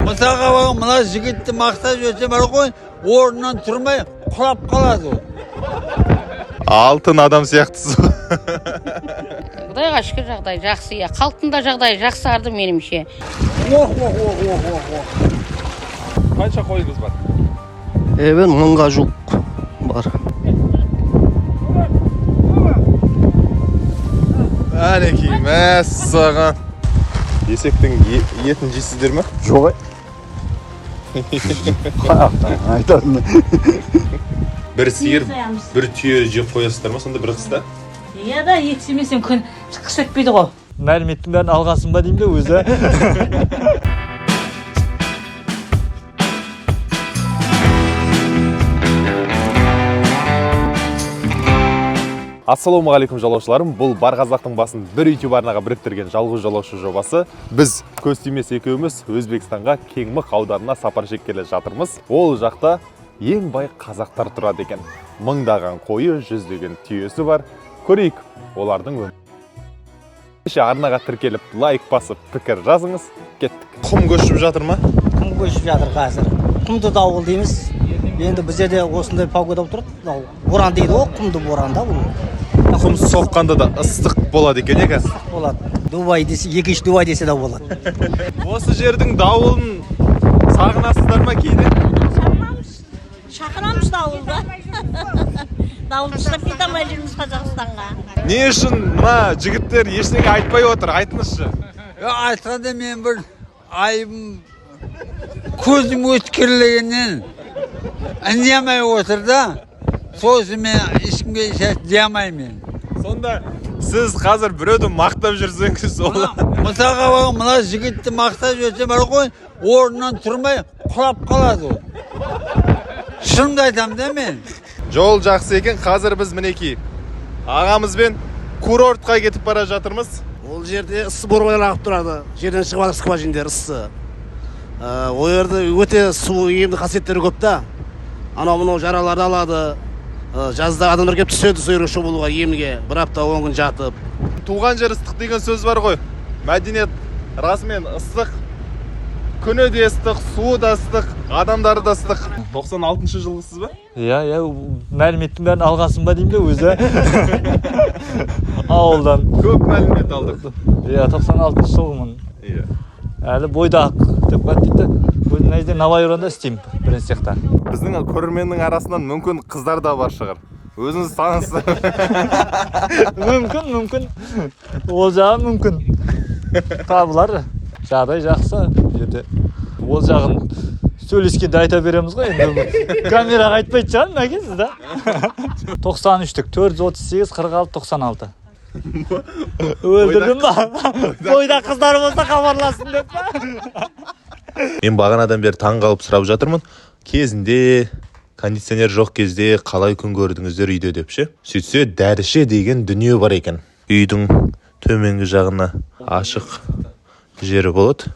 мысалға мына жігітті мақтап жүрсе бар ғой, орнынан тұрмай құлап қалады. Алтын адам сияқтысыз. Құдайға шүкір жағдай жақсы, иә. Халықтың жағдай жақсарды менімше. Қанша қойыңыз бар? Мен 1000-ға жуық бар. Әнекей, мәссаған. Есектің етін жейсіздер ме? Жоқ. Айтатын. Бір сиыр, бір түйе жеп қоясыздар ма сонда бір қыста? Иә да, ексемесен күн қыс өтпейді ғой. Мәліметтің бәрін алғасын ба деймін де өзі. Ассалаумағалейкум жолаушыларым. Бұл бар қазақтың басын бір YouTube арнаға біріктірген жалғыз жолаушы жобасы. Біз көз тимес екеуміз Өзбекстанға Кеңмық ауданына сапар шеккелі жатырмыз. Ол жақта ең бай қазақтар тұрады екен. Мыңдаған қойы, жүздеген түйесі бар. Көрейік олардың өмірін. Арнаға тіркеліп, лайк басып, пікір жазыңыз. Кеттік. Құм көшіп жатыр ма? Құм көшіп жатыр қазір. Құмды дауыл дейміз. Енді бізде осындай погода тұрады. Боран дейді ғой, құмды боранда бұл. Құм соққанда да ыстық болады екен, қазір. Болады. Дубай десе, екінші Дубай десе де болады. Осы жердің дауылын сағынасыздар ма кейде? Шақырамыз дауылды. Дауылды ұстап кете алмай жүрміз Қазақстанға. Не үшін мына жігіттер ештеңе айтпай отыр? Айтыңызшы. Айтқанда мен бір айым көзім өткірлігінен үндемей отыр да. Сосын мен ешкімге демаймын. Сонда сіз қазір біреуді мақтап жүрсеңіз ол. Мысалға мына жігітті мақтап жүрсе бар ғой, орнынан тұрмай құлап қалады. Шынымды айтамын да мен. Жол жақсы екен. Қазір біз мінекей ағамызбен курортқа кетіп бара жатырмыз. Ол жерде ыссы борбайлар ағып тұрады. Жерден шығып жатыр скважиндер ыссы. Ол жерде өте су емді қасиеттері көп та. Анау жараларды алады. Жазда адамдар келіп түседі сойырға шомылуға емге. Бір апта 10 күн жатып. Туған жер ыстық деген сөз бар ғой. Мәдениет расымен ыстық. Күні де ыстық, суы да ыстық, адамдары да ыстық. 96 жылғысыз ба? Иә, мәліметтің бәрін алғасын ба деймін де өзі. Ауылдан. Көп мәлімет алдық. Иә, 96 жылғымын. Иә. Әлі бойдақ деп қаттейді. Өзін Навайранда істеймін бірінші сияқты. Біздің көрерменнің арасынан мүмкін қыздар да бар шығар. Өзіңіз танысыз. Мүмкін. Ол жағы мүмкін. Табылар. Жағдай жақсы жерде. Ол жағын сөйлескенде айта береміз ғой енді. Камераға айтпайды жағын, мәкенсіз да. 93-тік, 438, 46, 96. Өлдірдім ба? Бойда қыздар болса хабарласын деп па? Мен бағанадан бері таң қалып сұрап жатырмын. Кезінде кондиционер жоқ кезде қалай күн көрдіңіздер үйде деп ше. Сөйтсе дәріше деген дүние бар екен. Үйдің төменгі жағына ашық жері болады.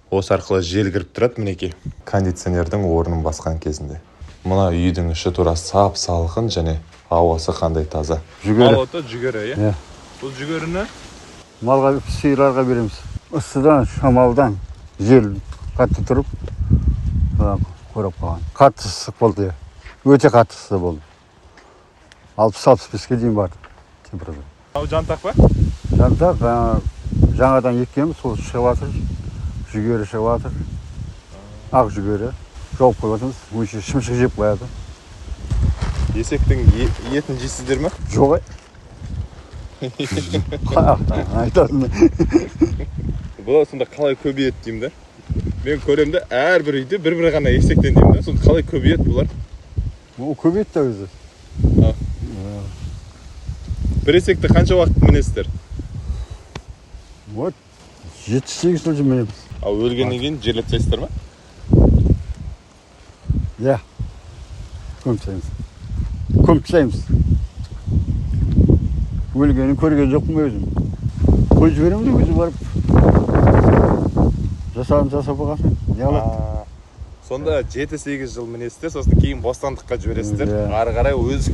Осы арқылы жел кіріп тұрады мінекей. Кондиционердің орнын басқан кезінде. Мына үйдің іші тура сап салқын және ауасы қандай таза. Жүгері. Жүгері, иә? Бұл жүгеріні Малға, сиырларға береміз. Ысыдан, шамалдан жел қатты тұрып, көріп қалған. Қатты ыстық болды, өте қатты ыстық болды. 60-65-ке дейін барды температура. Жантақ па? Жантақ жаңадан еккенбіз, сол шығып жатыр. Жүгері шығып жатыр. Ақ жүгері. Жауып қойып жатырмыз. Шымшық жеп қояды. Есектің етін жейсіздер ме? Жоқ. Айтатын. Бұл сонда қалай көбейеді деймін да? Мен көремді әрбір үйде бір ғана есектен деймін да? Сонда қалай көбейеді бұлар? Ол көбейді да өзі. Бір есекті қанша уақыт мінесіздер? 7-8 жыл мінеміз. Ал өлгеннен кейін жерлеп тастайсыздар ма? Иә. Көміп тастаймыз. Өлгенін көрген жоқпын өзім. Қой жіберемін өзі барып. Жасап бағасын. Сонда 7-8 жыл мінесіздер, сосын кейін бостандыққа жібересіздер. Ары қарай өз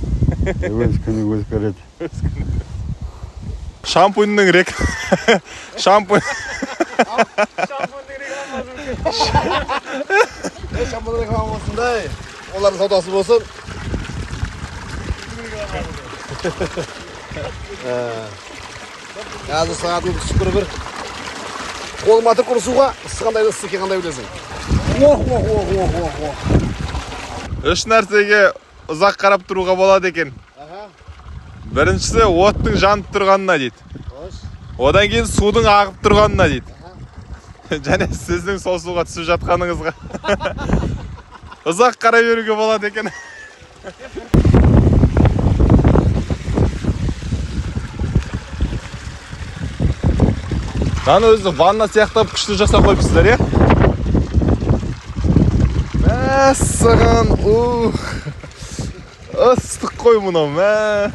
күні өз көреді. Шампуньның рек. Шампунь. Şambadan ekran olsun da. Onların saudası olsun. Yazı saatini süpürü bir. Kolum atır kurusuğa, ısıqандай da ısık qanday bilesin. Үш нәрсеге ұзақ қарап тұруға болады екен. Біріншісі оттың жанып тұрғанына дейді. Одан кейін судың ағып тұрғанына дейді. Және сіздің сол суға түсіп жатқаныңызға ұзақ қарай беруге болады екен. Мынаны өзі ванна сияқты күшті жасап қойыпсыздар, иә? Мәссаған, ыстық қой мынау, мә.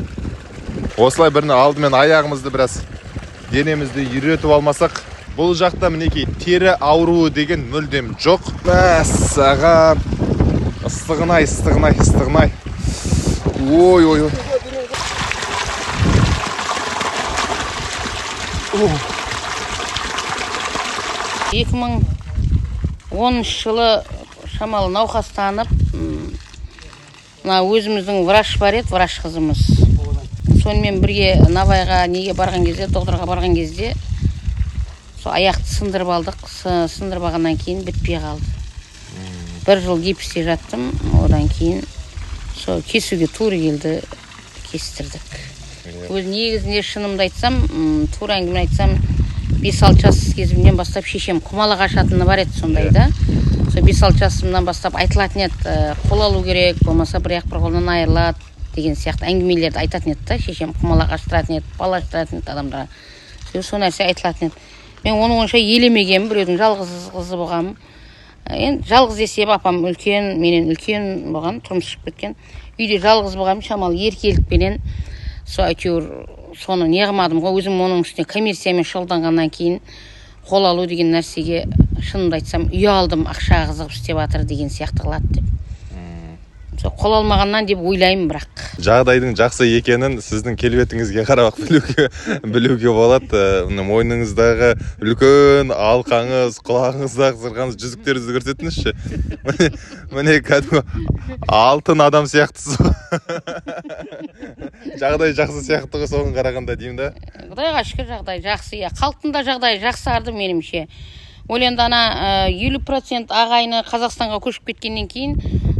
Осылай біріне алдымен аяғымызды біраз денемізді үйретіп алмасақ, бұл жақта мінекей тері ауруы деген мүлдем жоқ. Мәссаған, ыстығынай, ыстығынай, ыстығынай. Ой, ой, ой. 2010 жылы шамалы науқастанып, мына өзіміздің врач бар еді, врач қызымыз. Сонымен бірге Навайға неге барған кезде, докторға барған кезде, сол аяқты сындырып алдық. Сындырып алғаннан кейін бітпей қалды. 1 жыл гипсте жаттым, одан кейін сол кесуге тура келді, кестірдік. Өз негізінде шынымды айтсам, тура әңгіме айтсам, 5-6 жас кезімнен бастап шешем құмалақ ашатыны бар еді сондай да. Сол 5-6 жасымнан бастап айтылатын еді, қол алу керек, болмаса бір қолынан айырылады деген сияқты әңгімелерді айтатын еді да. Шешем құмалақ аштыратын еді, бал аштыратын еді адамдарға. Сол нәрсе айтылатын еді. Мен оны онша елемегенмін, біреудің жалғыз қызы болғанмын. Енді жалғыз есеп апам үлкен, менен үлкен болған, тұрмыс шығып кеткен. Үйде жалғыз болғанмын, шамалы еркелікпенен. Сол әйтеуір соны неғымадым ғой, өзім оның үстіне коммерциямен шұғылданғаннан кейін қол алу деген нәрсеге шынымды айтсам ұялдым, ақша қызығып істеп жатыр деген сияқты қылады деп. Сол қол алмағаннан деп ойлаймын, бірақ Жағдайдың жақсы екенін сіздің келбетіңізге қарап білуге болады. Мойныңыздағы үлкен алқаңыз, құлағыңыздағы сырғаңыз, жүзіктеріңізді көрсетіңізші. Міне кәдімгі алтын адам сияқтысыз. Жағдай жақсы сияқты ғой, соған қарағанда деймін да. Құдайға шүкір жағдай жақсы, иә. Халықтың жағдайы жақсарды меніңше. Ол енді ана 50% ағайыны Қазақстанға көшіп кеткеннен кейін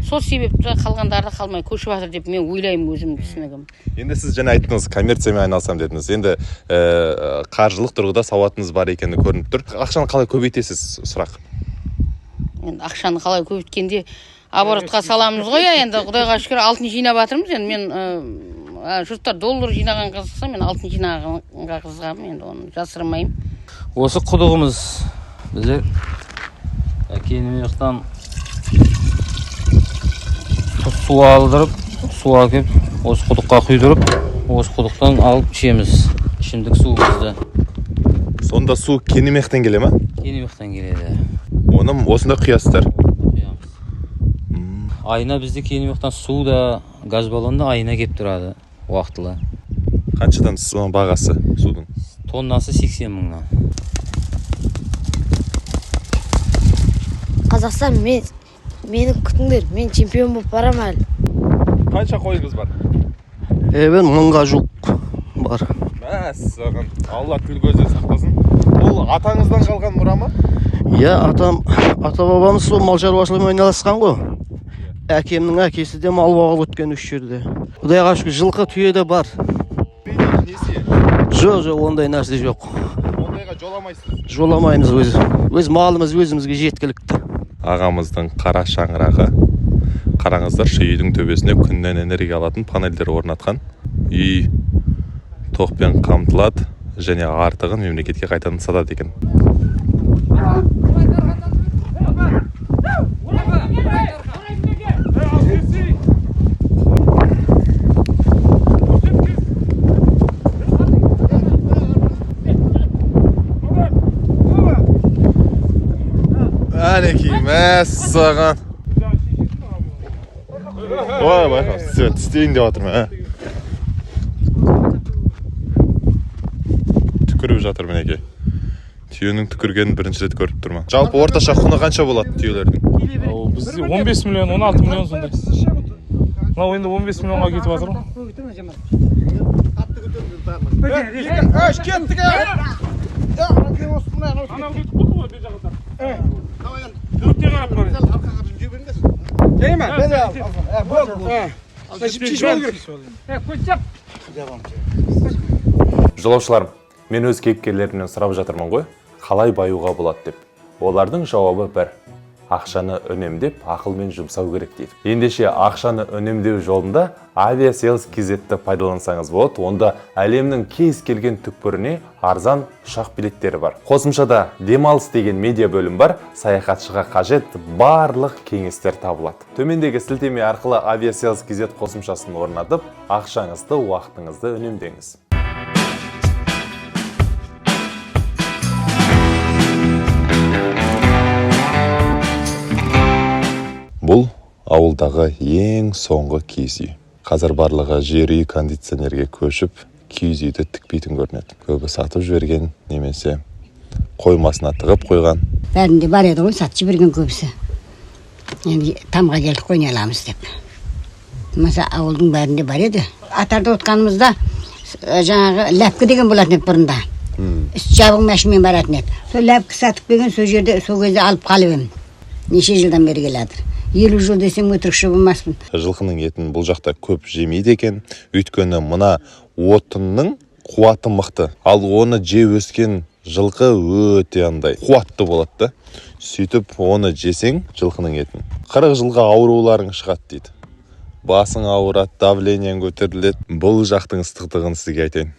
сол себепті қалғандарды қалмай көшіп жатыр деп мен ойлаймын, өзім түсінігім. Енді сіз жаңа айттыңыз, коммерциямен айналысам дедіңіз. Енді қаржылық тұрғыда сауатыңыз бар екені көрініп тұр. Ақшаны қалай көбейтесіз, сұрақ? Енді ақшаны қалай көбейткенде оборотқа саламыз ғой, енді құдайға шүкір алтын жинап жатырмыз. Енді мен жұрттар доллар жинаған қызықса, мен алтын жинағанға қызығамын, енді оны жасырмаймын. Осы құдығымыз біздер әкенің жақтан су алдырып, су әкеп, осы құдыққа құйдырып, осы құдықтан алып ішеміз, ішімдік суымызды. Сонда су Кенемектен келе ма? Кенемектен келеді. Оны осында құясыздар? Құямыз. Айына бізде Кенемектен су да, газ баллон да айына кеп тұрады, уақытылы. Қаншадан бағасы судың? Тоннасы 80 мыңнан. Қазақстан, мені күтіңдер, мен чемпион болып барам әлі. Қанша қойыңыз бар? Мен 1000-ға жуық бар. Мәссаған, Алла тіл көзден сақтасын. Бұл атаңыздан қалған мұра ма? Иә, ата-бабамыз сол мал шаруашылығымен айналысқан ғой. Әкемнің әкесі де мал бағып өткен 3 жерде. Құдайға шүкір, жылқы түйе де бар. Жоқ, ондай нәрсе жоқ. Ондайға жоламайсыз? Жоламаймыз өз малымыз өзімізге жеткілікті. Ағамыздың қара шаңырағы. Қараңыздар, үйдің төбесіне күннен энергия алатын панельдер орнатқан. Үй тоқпен қамтылады және артығын мемлекетке қайтадан сатады екен. Әнекей, мәссаған. Ой, байқам, тістейін деп жатырмын, түкіріп жатыр мінекей. Түйенің түкіргенін бірінші рет көріп тұрмын. Жалпы орташа құны қанша болады түйелердің? Бізде 15 миллион, 16 миллион сондай. Мынау енді 15 миллионға кетіп жатыр ғой. Жолаушыларым, мен өз кейіпкерлерімнен сұрап жатырмын ғой, қалай баюға болады деп. Олардың жауабы бір: ақшаны үнемдеп, ақылмен жұмсау керек дейді. Ендеше ақшаны үнемдеу жолында Aviasales KZ-ті пайдалансаңыз болады. Онда әлемнің кез келген түкпіріне арзан ұшақ билеттері бар. Қосымшада демалыс деген медиа бөлім бар. Саяхатшыға қажет барлық кеңестер табылады. Төмендегі сілтеме арқылы Aviasales KZ қосымшасын орнатып, ақшаңызды, уақытыңызды үнемдеңіз. Бұл ауылдағы ең соңғы киіз үй. Қазір барлығы жер үй кондиционерге көшіп, киіз үйді тікпейтін көрінеді. Көбі сатып жіберген, немесе қоймасына тығып қойған. Бәрінде бар еді ғой, сатып жіберген көбісі. Енді тамға келдік қой, не аламыз деп. Маса ауылдың бәрінде бар еді. Атарда отқанымызда жаңағы ләпкі деген болатын еді бұрында. Жабық машинмен баратын еді. Сол ләпкі сатып келген, сол жерде сол кезде алып қалып едім. Неше жылдан бері келатыр. 50 жыл десем өтірікші болмаспын. Жылқының етін бұл жақта көп жемейді екен, өйткені мына отынның қуаты мықты. Ал оны жеп өскен жылқы өте андай қуатты болады. Сөйтіп оны жесең жылқының етін 40 жылға ауруларың шығады дейді. Басың ауырады, давлениең көтеріледі. Бұл жақтың ыстықтығын сізге айтайын.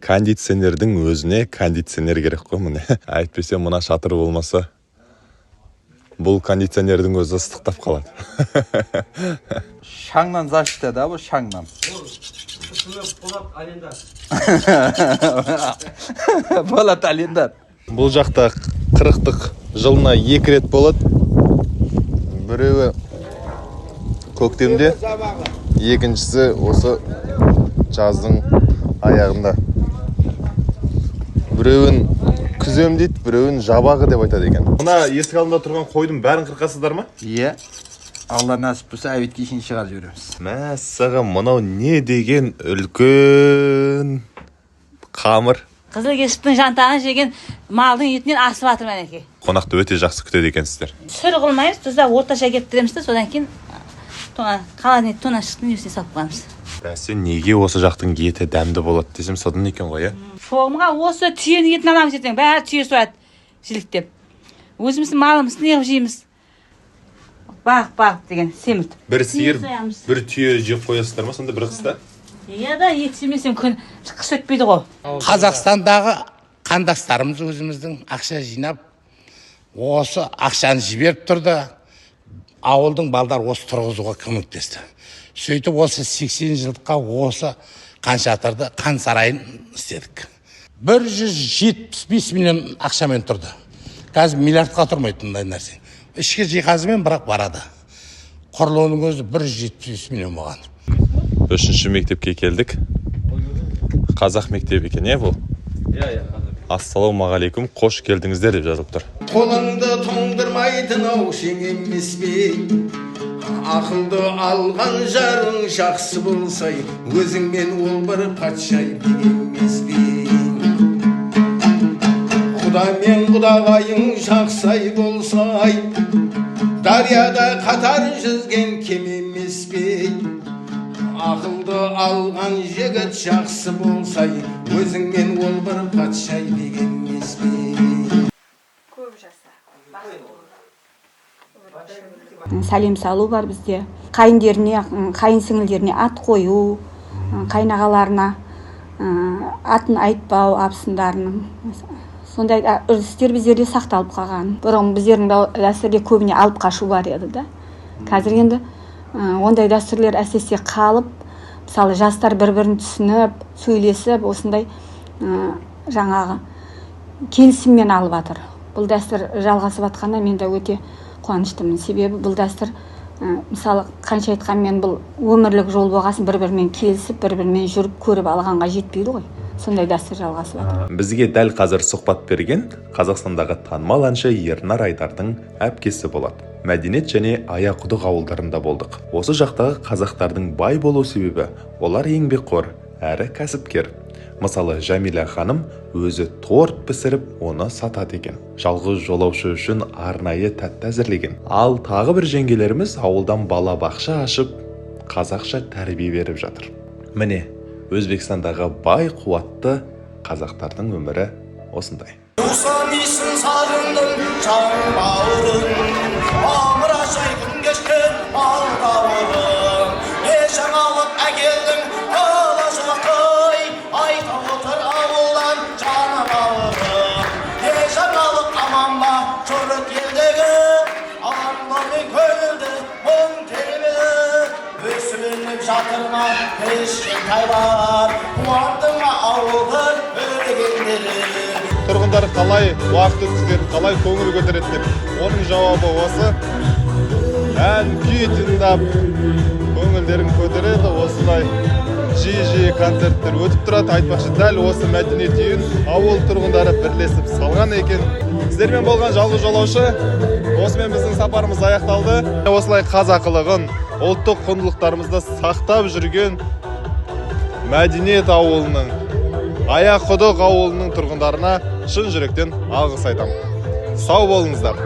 Кондиционердің өзіне кондиционер керек қой міне. Әйтпесе мына шатыр болмаса, бұл кондиционердің өзі ыстықтап қалады. Шаңнан зашты да бұл, шаңнан. Болат алиндар. Бұл жақта 40-тық жылына 2 рет болады. Біреуі көктемде, екіншісі осы жаздың аяғында. Біреуін күзем дейді, біреуін жабағы деп айтады екен. Мына есік алдында тұрған қойдың бәрін қырқасыздар ма? Иә. Алла насып болса әует кешін шығарып жүреміз. Мәссаған, мынау не деген үлкен қамыр. Қызыл кесіктің жантағын жеген малдың етінен асып атыр мәнеке. Қонақты өте жақсы күтеді екенсіздер. Сүр қылмаймыз, тұзда орташа кептіреміз, содан кейін қалан ет тона шықтың үстіне салып қоямыз. Бәсе, неге осы жақтың еті дәмді болады десем, содан екен ғой, Шоғымға осы түйенің етін аламыз ертең, бәрі түйе сояды жіліктеп. Өзіміздің малымыз неғып жейміз? Бақ деген семірт. Бір сиыр, бір түйе жеп қоясыздар ма, сонда бір қыста? Иә да, ет жемесем күн қыс өтпейді ғой. Қазақстандағы қандастарымыз өзіміздің ақша жинап, осы ақшаны жіберіп тұрды. Ауылдың балдар осы тұрғызуға көмектесті. Сөйтіп осы 80 жылдыққа осы қан шатырды, қан сарайын істедік. 175 миллион ақшамен тұрды. Қазір миллиардқа тұрмайды мұндай нәрсе. Ішкі жиһазымен бірақ барады. Құрылуының өзі 175 миллион болған. 3-ші мектепке келдік. Қазақ мектебі екен, бұл? Иә. Ассалаумағалейкум, қош келдіңіздер деп жазылып тұр. Қолыңды тоңдырмайтын аушың емес пе? Ақылды алған жарың жақсы болсай, өзіңмен ол бір патшай емес пе? Құда мен құдағайың жақсай болсай, дарияда қатар жүзген кем емес пе? Ақылды алған жігіт жақсы болсай, өзіңмен ол бір патшай деген емес пе? Көп жаса. Сәлем салу бар бізде. Қайындеріне, қайын сіңілдеріне ат қою, қайнағаларына атын айтпау, абысындарының. Сондай үрдістер біздерде сақталып қалған. Бұрын біздердің дәстүрде көбіне алып қашу бар еді да. Қазір енді ондай дәстүрлер әсіресе қалып, мысалы жастар бір-бірін түсініп, сөйлесіп, осындай жаңағы келісіммен алып жатыр. Бұл дәстүр жалғасып жатқанына мен де өте қуаныштымын. Себебі бұл дәстүр, мысалы қанша айтқанмен бұл өмірлік жол болғасын, бір-бірімен келісіп, бір-бірімен жүріп көріп алғанға жетпейді ғой. сондай дәстүр жалғасып жатыр. Бізге дәл қазір сұхбат берген Қазақстандағы танымал әнші Ернар Айдардың әпкесі болады. Мәдениет және Аяқұдық ауылдарында болдық. Осы жақтағы қазақтардың бай болу себебі олар еңбекқор әрі кәсіпкер. Мысалы, Жәмила ханым өзі торт пісіріп, оны сатады екен. Жалғыз жолаушы үшін арнайы тәтті әзірлеген. Ал тағы бір жеңгелеріміз ауылдан бала бақша ашып, қазақша тәрбие беріп жатыр. Міне, Өзбекстандағы бай қуатты қазақтардың өмірі осындай. Ұсамисын сарындың жан бауырын, амырашай күн кешкен алғауырын, не жаңалық әкелдің қалашақай, айта отыр ауылдан жаны бауырын, не жаңалық аман ба жұрт елдегі, аманмен көңілді мұң тербелі, өсіленіп жатыр ма кішкентай бар, қуанды ма ауылдың өлгендері. Тұрғындар қалай уақыт өткізеді, қалай көңіл көтереді деп, оның жауабы осы. Ән күй тыңдап, көңілдерін көтереді, осылай жиі концерттер өтіп тұрады. Айтпақшы, дәл осы мәдениет үйін ауыл тұрғындары бірлесіп салған екен. Сіздермен болған жалғыз жолаушы, осымен біздің сапарымыз аяқталды. Осылай қазақылығын, ұлттық құндылықтарымызды сақтап жүрген мәдениет ауылының, Аяқұдық ауылының тұрғындарына шын жүректен алғыс айтамын. Сау болыңыздар.